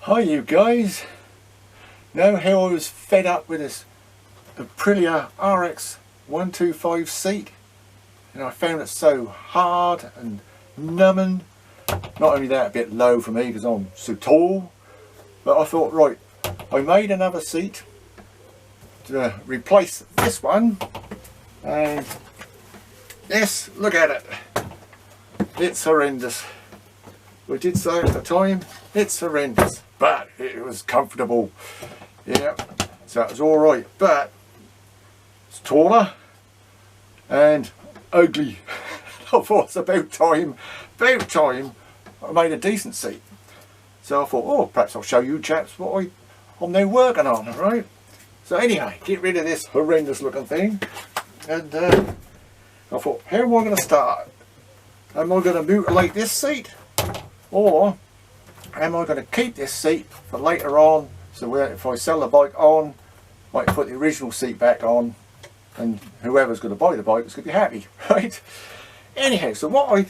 Hi you guys. Know how I was fed up with this Aprilia RX125 seat, and I found it so hard and numbing. Not only that, a bit low for me because I'm so tall, but I thought, right, I made another seat to replace this one, and yes, look at it, it's horrendous. We did say at the time, it's horrendous, but it was comfortable. Yeah, so it was alright, but it's taller and ugly. I thought it's about time I made a decent seat. So I thought, oh, perhaps I'll show you chaps what I'm now working on, right? So anyway, get rid of this horrendous looking thing, and I thought, how am I going to start? Am I going to mutilate this seat? Or am I going to keep this seat for later on, so where if I sell the bike on, I might put the original seat back on, and whoever's going to buy the bike is going to be happy, right? Anyhow, so what I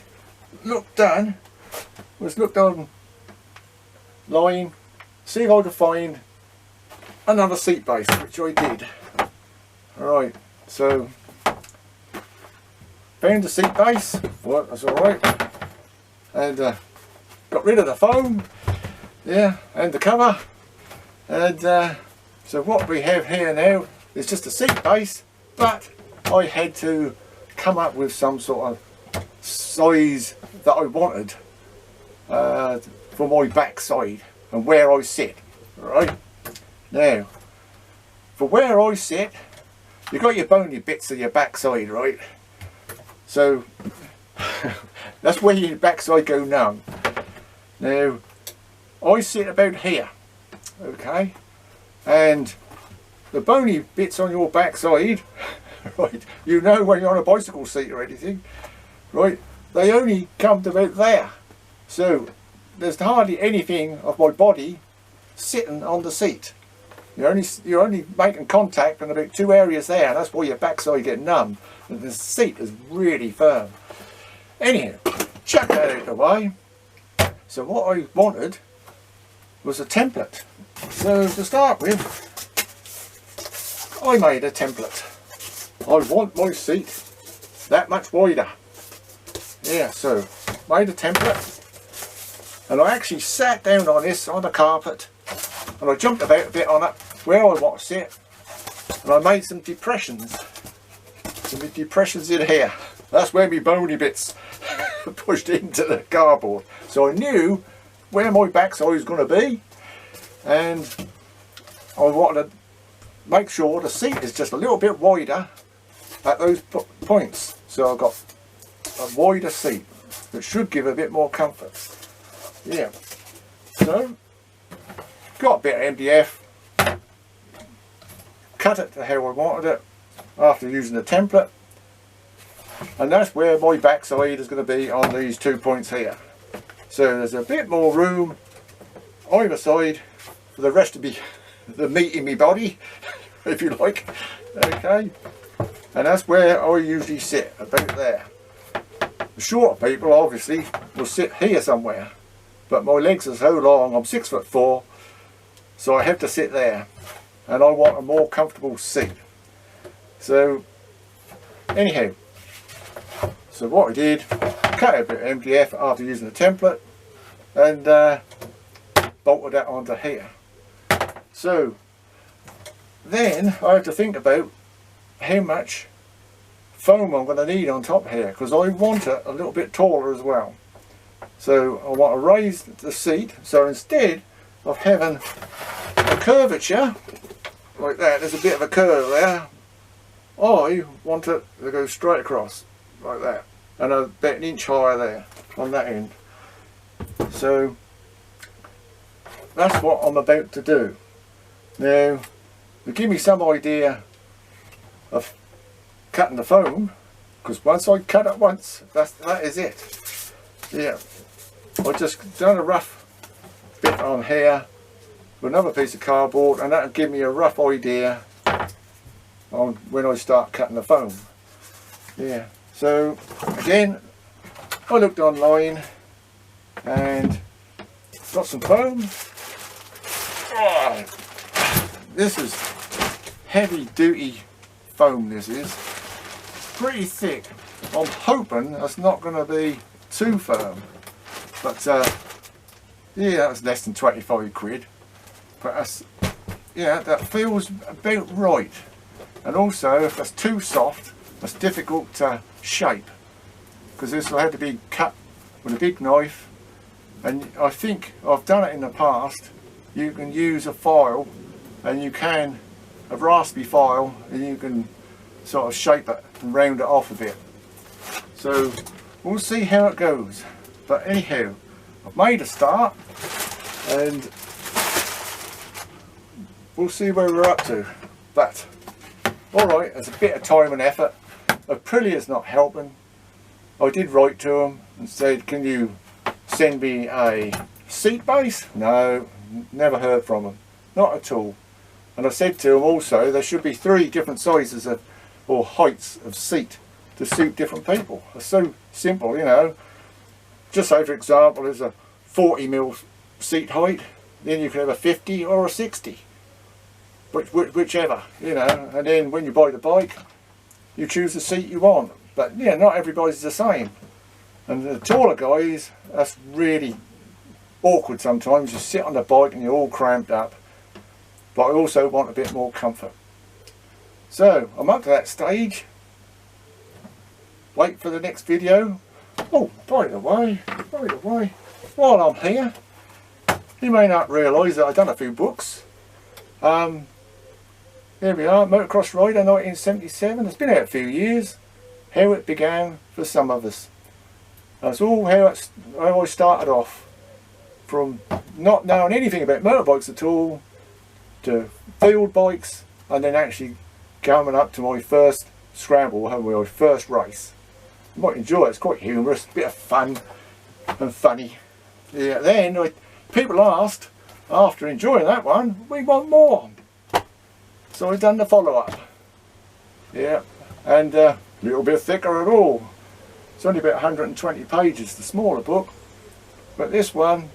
looked online, see if I could find another seat base, which I did. Alright, so found the seat base, well, that's alright, and got rid of the foam, yeah, and the cover, and so what we have here now is just a seat base, but I had to come up with some sort of size that I wanted for my backside and where I sit. Right now, for where I sit, you've got your bony bits of your backside, right? So that's where your backside go numb. Now, I sit about here, okay, and the bony bits on your backside, right, you know when you're on a bicycle seat or anything, right, they only come to about there. So there's hardly anything of my body sitting on the seat. You're only making contact in about 2 areas there, and that's why your backside get numb, and the seat is really firm. Anyhow, chuck that out of the way. So what I wanted was a template. So to start with, I made a template. I want my seat that much wider. Yeah, so made a template, and I actually sat down on this on the carpet, and I jumped about a bit on it where I want to sit, and I made some depressions in here. That's where my bony bits pushed into the cardboard. So I knew where my backside was going to be, and I wanted to make sure the seat is just a little bit wider at those points. So I've got a wider seat that should give a bit more comfort. Yeah. So got a bit of MDF, cut it to how I wanted it after using the template, and that's where my backside is going to be on these 2 points here. So there's a bit more room either side for the rest of the meat in my body, if you like, okay, and that's where I usually sit, about there. The shorter people obviously will sit here somewhere, but my legs are so long, I'm 6'4", so I have to sit there, and I want a more comfortable seat. So anyhow, so what I did, cut a bit of MDF after using the template, and bolted that onto here. So then I have to think about how much foam I'm going to need on top here, because I want it a little bit taller as well. So I want to raise the seat, so instead of having a curvature like that, there's a bit of a curve there, I want it to go straight across like that, and about 1 inch higher there on that end. So that's what I'm about to do. Now, to give me some idea of cutting the foam, because once I cut it once, that is it. Yeah, I just done a rough bit on here with another piece of cardboard, and that'll give me a rough idea on when I start cutting the foam. Yeah, so again, I looked online and got some foam, Oh, this is heavy duty foam, this is. Pretty thick. I'm hoping that's not going to be too firm. But yeah, that's less than 25 quid. But that's, yeah, that feels about right. And also, if that's too soft, that's difficult to shape. Because this will have to be cut with a big knife. And I think I've done it in the past. You can use a file, and you can, a raspberry file, and you can sort of shape it and round it off a bit. So we'll see how it goes. But anyhow, I've made a start, and we'll see where we're up to. But alright, there's a bit of time and effort. Aprilia's not helping. I did write to them and said, can you send me a seat base? No, never heard from them, not at all. And I said to them also, there should be 3 different sizes of, or heights of seat to suit different people. It's so simple, you know. Just say for example, there's a 40mm seat height, then you can have a 50 or a 60, whichever, you know. And then when you buy the bike, you choose the seat you want. But yeah, not everybody's the same. And the taller guys, that's really awkward sometimes. You sit on the bike and you're all cramped up. But I also want a bit more comfort. So I'm up to that stage. Wait for the next video. Oh, by the way, while I'm here, you may not realise that I've done a few books. Here we are, Motocross Rider 1977. It's been out a few years. How it began for some of us. That's all how I started off. From not knowing anything about motorbikes at all, to field bikes, and then actually coming up to my first scramble, my first race. You might enjoy it, it's quite humorous, a bit of fun and funny. Yeah, then people asked, after enjoying that one, we want more. So I've done the follow-up. Yeah, and a little bit thicker at all. It's only about 120 pages, the smaller book. But this one,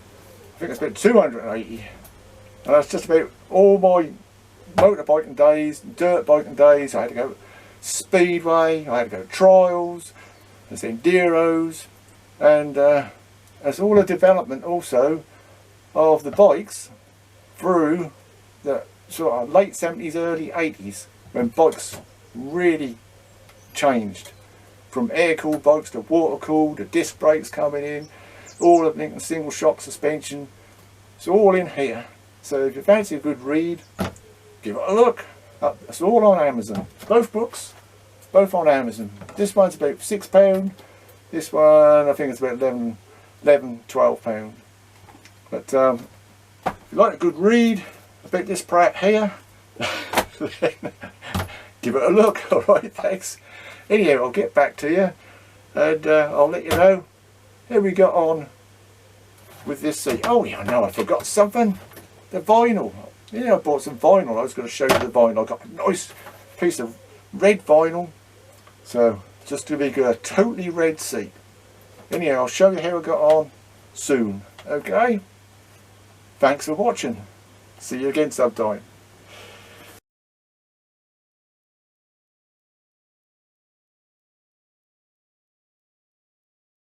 I think it's about 280. And that's just about all my motorbiking days, dirt biking days. I had to go speedway, I had to go trials, there's enduros, and there's all the development also of the bikes through the sort of late 70s, early 80s, when bikes really changed. From air-cooled bikes to water-cooled, the disc brakes coming in, all of the single shock suspension. It's all in here. So if you fancy a good read, give it a look. It's all on Amazon. Both books, both on Amazon. This one's about £6. This one, I think it's about £12. But if you like a good read about this brat here, give it a look. Alright, thanks. Anyhow, I'll get back to you, and I'll let you know how we got on with this seat. Oh yeah, no, I forgot something. The vinyl. Yeah, I bought some vinyl. I was going to show you the vinyl. I got a nice piece of red vinyl. So, just to be good, a totally red seat. Anyhow, I'll show you how I got on soon. Okay? Thanks for watching. See you again sometime.